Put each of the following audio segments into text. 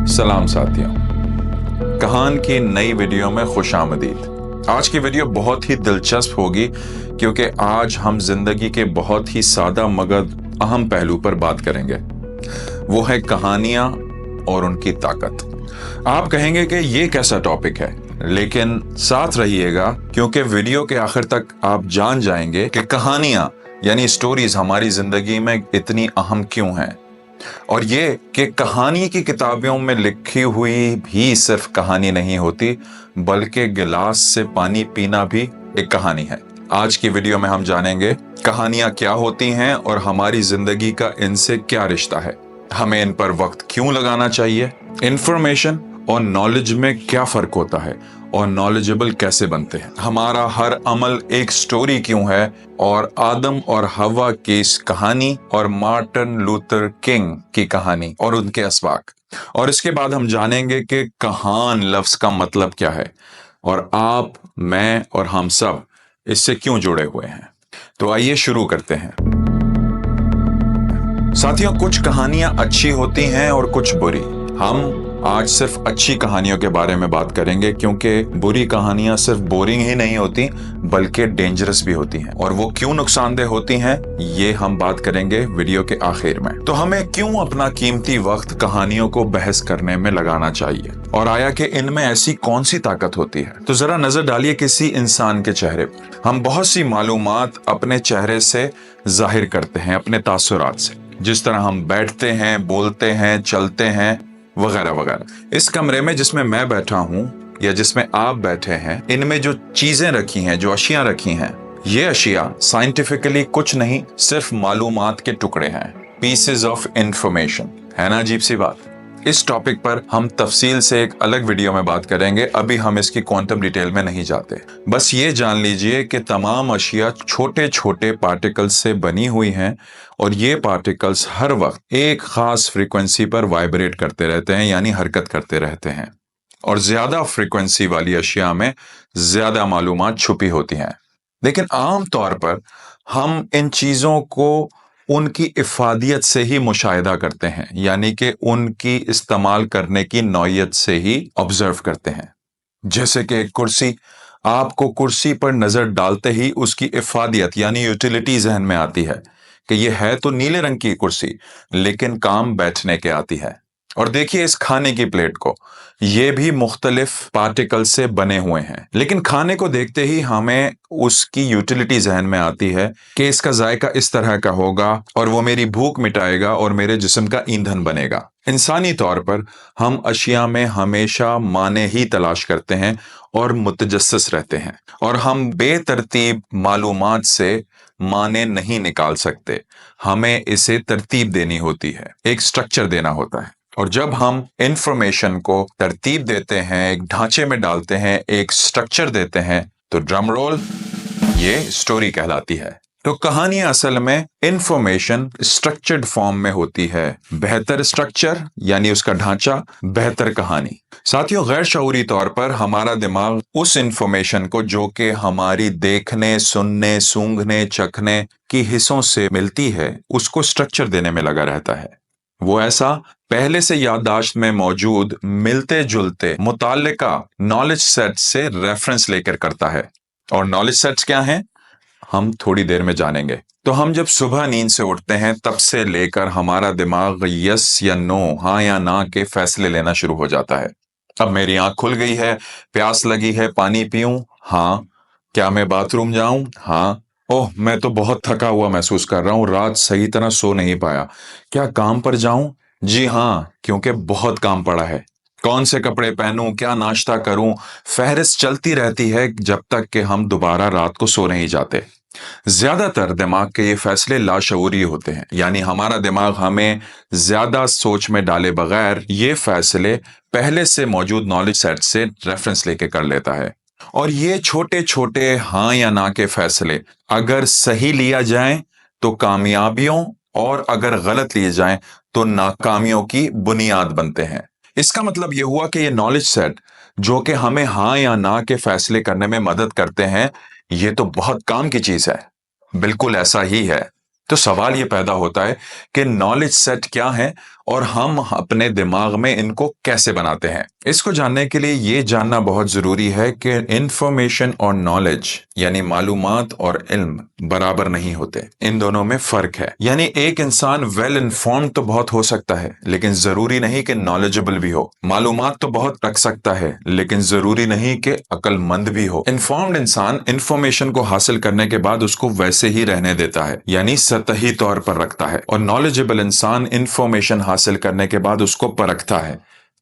सलाम साथियों, कहान की नई वीडियो में खुशामदीद। आज की वीडियो बहुत ही दिलचस्प होगी क्योंकि आज हम जिंदगी के बहुत ही सादा मगर अहम पहलू पर बात करेंगे। वो है कहानियां और उनकी ताकत। आप कहेंगे कि ये कैसा टॉपिक है, लेकिन साथ रहिएगा क्योंकि वीडियो के आखिर तक आप जान जाएंगे कि कहानियां यानी स्टोरीज हमारी जिंदगी में इतनी अहम क्यों हैं। और ये कि कहानी की किताबों में लिखी हुई भी सिर्फ कहानी नहीं होती, बल्कि गिलास से पानी पीना भी एक कहानी है। आज की वीडियो में हम जानेंगे कहानियां क्या होती हैं और हमारी जिंदगी का इनसे क्या रिश्ता है, हमें इन पर वक्त क्यों लगाना चाहिए, इंफॉर्मेशन और नॉलेज में क्या फर्क होता है और नॉलेजेबल कैसे बनते हैं, हमारा हर अमल एक स्टोरी क्यों है, और आदम और हवा की इस कहानी और मार्टिन लूथर किंग की कहानी और उनके असबाक। और इसके बाद हम जानेंगे कि कहान लफ्ज का मतलब क्या है और आप, मैं और हम सब इससे क्यों जुड़े हुए हैं। तो आइए शुरू करते हैं। साथियों, कुछ कहानियां अच्छी होती हैं और कुछ बुरी। हम आज सिर्फ अच्छी कहानियों के बारे में बात करेंगे क्योंकि बुरी कहानियां सिर्फ बोरिंग ही नहीं होती बल्कि डेंजरस भी होती हैं, और वो क्यों नुकसानदेह होती हैं ये हम बात करेंगे वीडियो के आखिर में। तो हमें क्यों अपना कीमती वक्त कहानियों को बहस करने में लगाना चाहिए, और आया कि इनमें ऐसी कौन सी ताकत होती है। तो जरा नजर डालिए किसी इंसान के चेहरे पर। हम बहुत सी मालूमात अपने चेहरे से जाहिर करते हैं, अपने तासुरात से, जिस तरह हम बैठते हैं, बोलते हैं, चलते हैं वगैरह वगैरह। इस कमरे में जिसमें मैं बैठा हूं या जिसमें आप बैठे हैं, इनमें जो चीजें रखी हैं, जो अशिया रखी हैं, ये अशिया साइंटिफिकली कुछ नहीं, सिर्फ मालूमात के टुकड़े हैं, पीसेस ऑफ इंफॉर्मेशन। है ना अजीब सी बात। इस टॉपिक पर हम तफसील से एक अलग वीडियो में बात करेंगे, अभी हम इसकी क्वांटम डिटेल में नहीं जाते। बस ये जान लीजिए कि तमाम अशिया छोटे छोटे पार्टिकल्स से बनी हुई हैं, और ये पार्टिकल्स हर वक्त एक खास फ्रीक्वेंसी पर वाइब्रेट करते रहते हैं, यानी हरकत करते रहते हैं। और ज्यादा फ्रीक्वेंसी वाली अशिया में ज्यादा मालूमात छुपी होती हैं। लेकिन आम तौर पर हम इन चीजों को उनकी इफादियत से ही मुशाहिदा करते हैं, यानी कि उनकी इस्तेमाल करने की नौयत से ही ऑब्जर्व करते हैं। जैसे कि एक कुर्सी, आपको कुर्सी पर नजर डालते ही उसकी इफादियत यानी यूटिलिटी जहन में आती है कि यह है तो नीले रंग की कुर्सी, लेकिन काम बैठने के आती है। और देखिए इस खाने की प्लेट को, ये भी मुख्तलिफ पार्टिकल से बने हुए हैं, लेकिन खाने को देखते ही हमें उसकी यूटिलिटी जहन में आती है कि इसका जायका इस तरह का होगा और वो मेरी भूख मिटाएगा और मेरे जिस्म का ईंधन बनेगा। इंसानी तौर पर हम अशिया में हमेशा माने ही तलाश करते हैं और मुतजस्सिस रहते हैं, और हम बेतरतीब मालूमात से माने नहीं निकाल सकते। हमें इसे तरतीब देनी होती है, एक स्ट्रक्चर देना होता है। और जब हम इंफॉर्मेशन को तरतीब देते हैं, एक ढांचे में डालते हैं, एक स्ट्रक्चर देते हैं, तो ड्रम रोल, ये स्टोरी कहलाती है। तो कहानी असल में इंफॉर्मेशन स्ट्रक्चर्ड फॉर्म में होती है। बेहतर स्ट्रक्चर यानी उसका ढांचा, बेहतर कहानी। साथियों, गैर शऊरी तौर पर हमारा दिमाग उस इंफॉर्मेशन को जो कि हमारी देखने, सुनने, सूंघने, चखने की हिस्सों से मिलती है, उसको स्ट्रक्चर देने में लगा रहता है। वो ऐसा पहले से याददाश्त में मौजूद मिलते जुलते मुताल्लिका नॉलेज सेट से रेफरेंस लेकर करता है। और नॉलेज सेट्स क्या हैं, हम थोड़ी देर में जानेंगे। तो हम जब सुबह नींद से उठते हैं, तब से लेकर हमारा दिमाग यस या नो, हाँ या ना के फैसले लेना शुरू हो जाता है। अब मेरी आंख खुल गई है, प्यास लगी है, पानी पीऊं? हाँ। क्या मैं बाथरूम जाऊं? हाँ। ओह, मैं तो बहुत थका हुआ महसूस कर रहा हूं, रात सही तरह सो नहीं पाया। क्या काम पर जाऊं? जी हाँ, क्योंकि बहुत काम पड़ा है। कौन से कपड़े पहनूं, क्या नाश्ता करूं? फहरिस्त चलती रहती है जब तक कि हम दोबारा रात को सो नहीं जाते। ज्यादातर दिमाग के ये फैसले लाशऊरी होते हैं, यानी हमारा दिमाग हमें ज्यादा सोच में डाले बगैर ये फैसले पहले से मौजूद नॉलेज सेट से रेफरेंस लेके कर लेता है। और ये छोटे छोटे हाँ या ना के फैसले अगर सही लिया जाए तो कामयाबियों, और अगर गलत लिए जाएं तो नाकामियों की बुनियाद बनते हैं। इसका मतलब यह हुआ कि ये नॉलेज सेट जो कि हमें हाँ या ना के फैसले करने में मदद करते हैं, ये तो बहुत काम की चीज है। बिल्कुल ऐसा ही है। तो सवाल ये पैदा होता है कि नॉलेज सेट क्या है اور ہم اپنے دماغ میں ان کو کیسے بناتے ہیں۔ اس کو جاننے کے لیے یہ جاننا بہت ضروری ہے کہ انفارمیشن اور نالج یعنی معلومات اور علم برابر نہیں ہوتے، ان دونوں میں فرق ہے۔ یعنی ایک انسان ویل انفارمڈ تو بہت ہو سکتا ہے لیکن ضروری نہیں کہ نالجبل بھی ہو، معلومات تو بہت رکھ سکتا ہے لیکن ضروری نہیں کہ عقل مند بھی ہو۔ انفارمڈ انسان انفارمیشن کو حاصل کرنے کے بعد اس کو ویسے ہی رہنے دیتا ہے، یعنی سطحی طور پر رکھتا ہے، اور نالجبل انسان انفارمیشن حاصل کرنے کے بعد اس کو پرکھتا ہے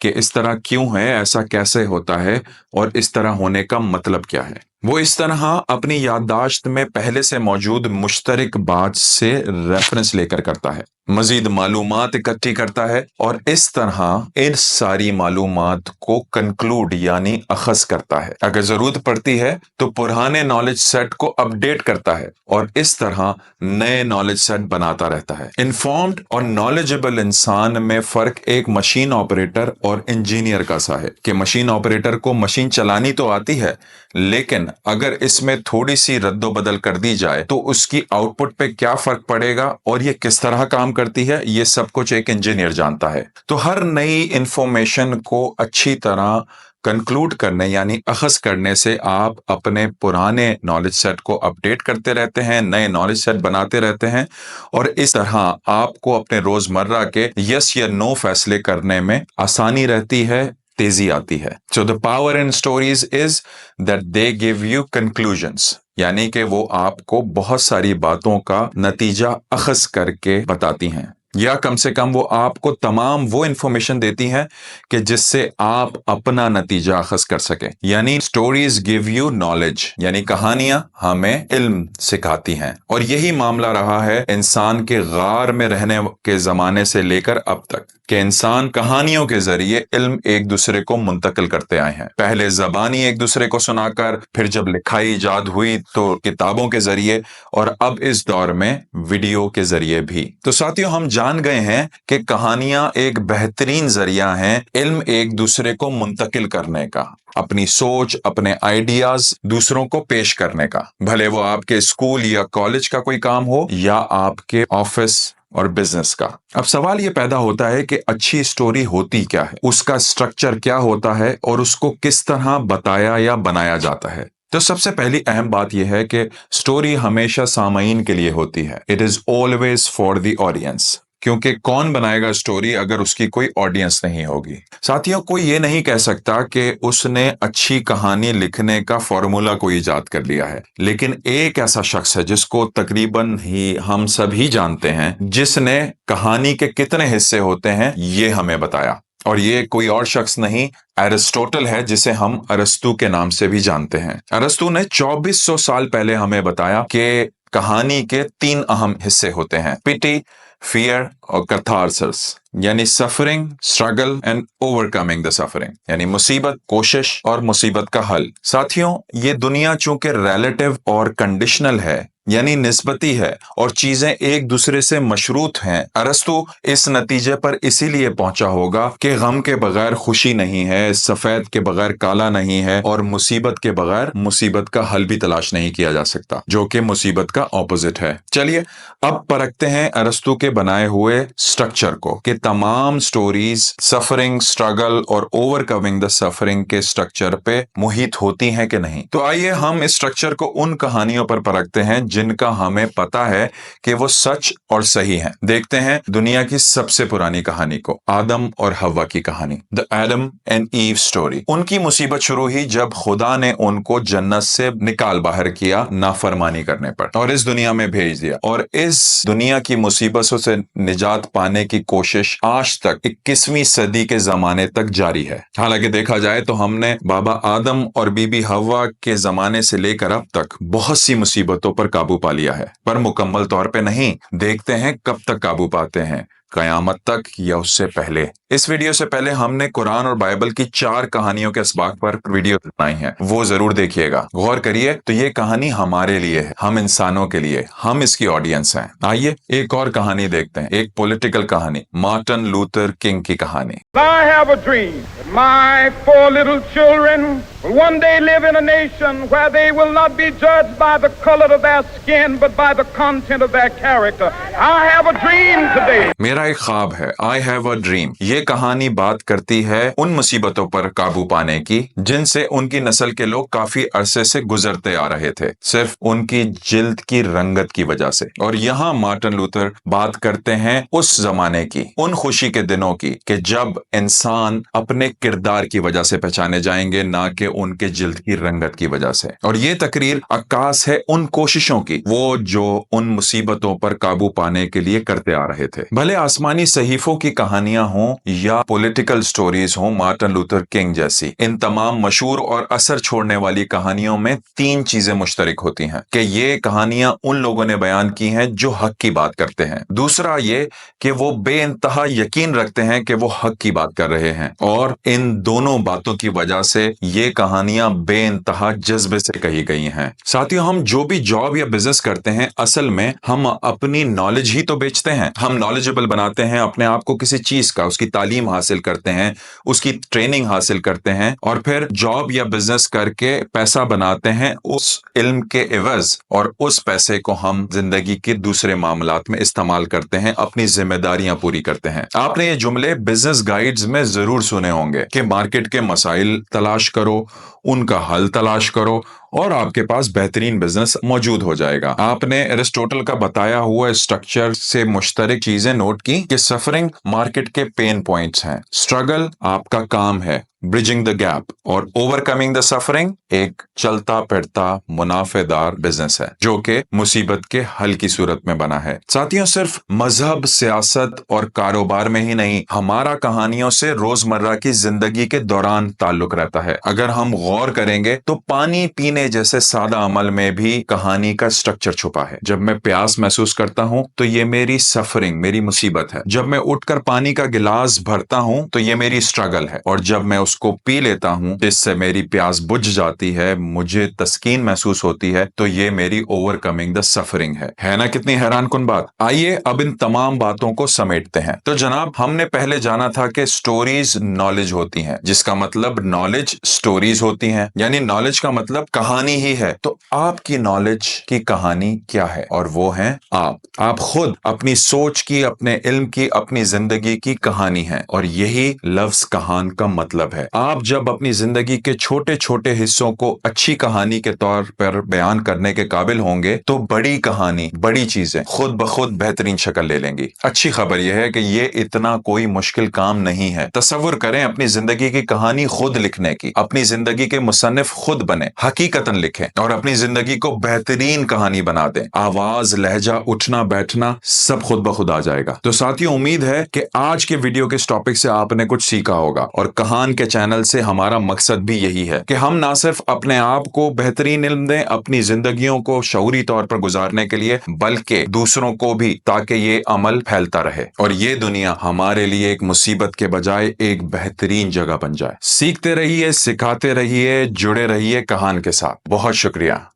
کہ اس طرح کیوں ہے، ایسا کیسے ہوتا ہے، اور اس طرح ہونے کا مطلب کیا ہے۔ وہ اس طرح اپنی یادداشت میں پہلے سے موجود مشترک بات سے ریفرنس لے کر کرتا ہے، مزید معلومات اکٹھی کرتا ہے اور اس طرح ان ساری معلومات کو کنکلوڈ یعنی اخذ کرتا ہے۔ اگر ضرورت پڑتی ہے تو پرانے نالج سیٹ کو اپ ڈیٹ کرتا ہے اور اس طرح نئے نالج سیٹ بناتا رہتا ہے۔ انفارمڈ اور نالجبل انسان میں فرق ایک مشین آپریٹر اور انجینئر کا سا ہے کہ مشین آپریٹر کو مشین چلانی تو آتی ہے لیکن اگر اس میں تھوڑی سی رد و بدل کر دی جائے تو اس کی آؤٹ پٹ پہ کیا فرق پڑے گا اور یہ کس طرح کام کرتی ہے، یہ سب کچھ ایک انجینئر جانتا ہے۔ تو ہر نئی انفارمیشن کو اچھی طرح کنکلوڈ کرنے یعنی اخذ کرنے سے آپ اپنے پرانے نالج سیٹ کو اپ ڈیٹ کرتے رہتے ہیں، نئے نالج سیٹ بناتے رہتے ہیں، اور اس طرح آپ کو اپنے روزمرہ کے یس یا نو فیصلے کرنے میں آسانی رہتی ہے، تیزی آتی ہے۔ So the power in stories is that they give you conclusions، یعنی کہ وہ آپ کو بہت ساری باتوں کا نتیجہ اخذ کر کے بتاتی ہیں، یا کم سے کم وہ آپ کو تمام وہ انفارمیشن دیتی ہیں کہ جس سے آپ اپنا نتیجہ اخذ کر سکیں۔ یعنی سٹوریز گیو یو نالج، یعنی کہانیاں ہمیں علم سکھاتی ہیں، اور یہی معاملہ رہا ہے انسان کے غار میں رہنے کے زمانے سے لے کر اب تک، کہ انسان کہانیوں کے ذریعے علم ایک دوسرے کو منتقل کرتے آئے ہیں، پہلے زبانی ایک دوسرے کو سنا کر، پھر جب لکھائی ایجاد ہوئی تو کتابوں کے ذریعے، اور اب اس دور میں ویڈیو کے ذریعے بھی۔ تو ساتھیوں، ہم جان گئے ہیں کہ کہانیاں ایک بہترین ذریعہ ہیں علم ایک دوسرے کو منتقل کرنے کا، اپنی سوچ، اپنے آئیڈیاز دوسروں کو پیش کرنے کا، بھلے وہ آپ کے اسکول یا کالج کا کوئی کام ہو یا آپ کے آفس اور بزنس کا۔ اب سوال یہ پیدا ہوتا ہے کہ اچھی سٹوری ہوتی کیا ہے، اس کا سٹرکچر کیا ہوتا ہے اور اس کو کس طرح بتایا یا بنایا جاتا ہے۔ تو سب سے پہلی اہم بات یہ ہے کہ سٹوری ہمیشہ سامعین کے لیے ہوتی ہے۔ It is always for the audience، کیونکہ کون بنائے گا سٹوری اگر اس کی کوئی آڈینس نہیں ہوگی۔ ساتھیوں، کوئی یہ نہیں کہہ سکتا کہ اس نے اچھی کہانی لکھنے کا فارمولا کو ایجاد کر لیا ہے، لیکن ایک ایسا شخص ہے جس کو تقریباً ہی ہم سب ہی جانتے ہیں، جس نے کہانی کے کتنے حصے ہوتے ہیں یہ ہمیں بتایا، اور یہ کوئی اور شخص نہیں، ایرسٹوٹل ہے، جسے ہم ارسطو کے نام سے بھی جانتے ہیں۔ ارسطو نے 2400 سال پہلے ہمیں بتایا کہ کہانی کے 3 اہم حصے ہوتے ہیں، پٹی، فیئر اور کتھارسس، یعنی suffering, struggle and over coming the suffering, یعنی مصیبت، کوشش اور مصیبت کا حل۔ ساتھیوں، یہ دنیا چونکہ ریلیٹیو اور کنڈیشنل ہے، یعنی نسبتی ہے، اور چیزیں ایک دوسرے سے مشروط ہیں، ارسطو اس نتیجے پر اسی لیے پہنچا ہوگا کہ غم کے بغیر خوشی نہیں ہے، سفید کے بغیر کالا نہیں ہے، اور مصیبت کے بغیر مصیبت کا حل بھی تلاش نہیں کیا جا سکتا، جو کہ مصیبت کا اپوزٹ ہے۔ چلیے اب پرکھتے ہیں ارسطو کے بنائے ہوئے سٹرکچر کو، کہ تمام سٹوریز سفرنگ، اسٹرگل اور اوور کمنگ دا سفرنگ کے سٹرکچر پہ محیط ہوتی ہیں کہ نہیں۔ تو آئیے ہم اس سٹرکچر کو ان کہانیوں پر پرکھتے ہیں جن کا ہمیں پتا ہے کہ وہ سچ اور صحیح ہیں۔ دیکھتے ہیں دنیا کی سب سے پرانی کہانی کو، آدم اور حوا کی کہانی، The Adam and Eve Story۔ ان کی مصیبت شروع ہوئی جب خدا نے ان کو جنت سے نکال باہر کیا نافرمانی کرنے پر، اور اس دنیا میں بھیج دیا، اور اس دنیا کی مصیبتوں سے نجات پانے کی کوشش آج تک 21ویں صدی کے زمانے تک جاری ہے۔ حالانکہ دیکھا جائے تو ہم نے بابا آدم اور بی بی حوا کے زمانے سے لے کر اب تک بہت سی مصیبتوں پر قابو پا لیا ہے، پر مکمل طور پہ نہیں۔ دیکھتے ہیں کب تک قابو پاتے ہیں، قیامت تک یا اس سے پہلے۔ اس ویڈیو سے پہلے ہم نے قرآن اور بائبل کی 4 کہانیوں کے اسباق پر ویڈیو بنائی ہیں، وہ ضرور دیکھیے گا، غور کریے۔ تو یہ کہانی ہمارے لیے ہے، ہم انسانوں کے لیے، ہم اس کی آڈینس ہیں۔ آئیے ایک اور کہانی دیکھتے ہیں، ایک پولیٹیکل کہانی، مارٹن لوتھر کنگ کی کہانی۔ I have a dream that my 4 little children will one day live in a nation where they will not be judged by the color of their skin, but by the content of their character. I have a dream today. मेरा एक ख्वाब है, I have a dream। ये कहानी बात करती है उन मुसीबतों पर काबू पाने की जिनसे उनकी नस्ल के लोग काफी अरसे से गुजरते आ रहे थे, सिर्फ उनकी जिल्द की रंगत की वजह से। और यहाँ मार्टिन लूथर बात करते हैं उस जमाने की, उन खुशी के दिनों की कि जब इंसान अपने किरदार की वजह से पहचाने जाएंगे, ना कि उनके जिल्द की रंगत की वजह से। और ये तकरीर अक्कास है उन कोशिशों की, वो जो उन मुसीबतों पर काबू पाने के लिए करते आ रहे थे। भले आसमानी सहीफों की कहानियां हों या पॉलिटिकल स्टोरीज हों मार्टिन लूथर किंग जैसी, इन तमाम मशहूर और असर छोड़ने वाली कहानियों में तीन चीजें मुश्तरक होती हैं कि ये कहानियां उन लोगों ने बयान की हैं जो हक की बात करते हैं। दूसरा ये कि वो बेइंतहा यकीन रखते हैं कि वो हक की बात कर रहे हैं, और इन दोनों बातों की वजह से ये कहानियां बेइंतहा जज्बे से कही गई हैं। साथियों, हम जो भी जॉब या बिजनेस करते हैं, असल में हम अपनी नॉलेज ही तो बेचते हैं। हम नॉलेजेबल बनाते हैं अपने आप को किसी चीज का, उसकी तालीम हासिल करते हैं, उसकी ट्रेनिंग हासिल करते हैं, और फिर जॉब या बिजनेस करके पैसा बनाते हैं उस इल्म के एवज, और उस पैसे को हम जिंदगी के दूसरे मामलात में इस्तेमाल करते हैं, अपनी जिम्मेदारियां पूरी करते हैं। आपने ये जुमले बिजनेस गाइड्स में जरूर सुने होंगे कि मार्केट के मसाइल तलाश करो, उनका हल तलाश करो, और आपके पास बेहतरीन बिजनेस मौजूद हो जाएगा। आपने एरिस्टोटल का बताया हुआ स्ट्रक्चर से मुश्तरक चीजें नोट की कि सफरिंग मार्केट के पेन पॉइंट्स हैं, स्ट्रगल आपका काम है, ब्रिजिंग द गैप, और ओवरकमिंग द सफरिंग एक चलता फिरता मुनाफेदार बिजनेस है जो कि मुसीबत के हल की सूरत में बना है। साथियों, सिर्फ मजहब, सियासत और कारोबार में ही नहीं, हमारा कहानियों से रोजमर्रा की जिंदगी के दौरान ताल्लुक रहता है। अगर हम गौर करेंगे तो पानी पीने जैसे सादा अमल में भी कहानी का स्ट्रक्चर छुपा है। जब मैं प्यास महसूस करता हूं तो ये मेरी सफरिंग, मेरी मुसीबत है। जब मैं उठकर पानी का गिलास भरता हूं तो ये मेरी स्ट्रगल है, और जब मैं उसको पी लेता हूं जिससे मेरी प्यास बुझ जाती है, मुझे तस्कीन महसूस होती है, तो ये मेरी ओवरकमिंग द सफरिंग है ना? कितनी हैरान कुन बात। आइए अब इन तमाम बातों को समेटते हैं। तो जनाब, हमने पहले जाना था कि स्टोरीज नॉलेज होती हैं, जिसका मतलब नॉलेज स्टोरीज होती हैं, यानी नॉलेज का मतलब कहानी ही है। तो आपकी नॉलेज की कहानी क्या है? और वो है आप खुद अपनी सोच की, अपने इल्म की, अपनी जिंदगी की कहानी है, और यही लफ्ज कहान का मतलब है। आप जब अपनी जिंदगी के छोटे छोटे हिस्सों को अच्छी कहानी के तौर पर बयान करने के काबिल होंगे तो बड़ी कहानी, बड़ी चीजें खुद ब खुद बेहतरीन शक्ल ले लेंगी। अच्छी खबर यह है कि ये इतना कोई मुश्किल काम नहीं है। तसव्वुर करें अपनी जिंदगी की कहानी खुद लिखने की, अपनी जिंदगी के मुसन्निफ खुद बने, हकीकतन लिखें और अपनी जिंदगी को बेहतरीन कहानी बना दें। आवाज, लहजा, उठना बैठना सब खुद ब खुद आ जाएगा। तो साथियों, उम्मीद है कि आज के वीडियो के इस टॉपिक से आपने कुछ सीखा होगा, और कहान के चैनल से हमारा मकसद भी यही है कि हम ना सिर्फ अपने आप को बेहतरीन इल्म दें अपनी जिंदगियों को शऊरी तौर पर गुजारने के लिए, बल्कि दूसरों को भी, ताकि ये अमल फैलता रहे और ये दुनिया हमारे लिए एक मुसीबत के बजाय एक बेहतरीन जगह बन जाए। सीखते रहिए, सिखाते रहिए, जुड़े रहिए कहान के साथ। बहुत शुक्रिया।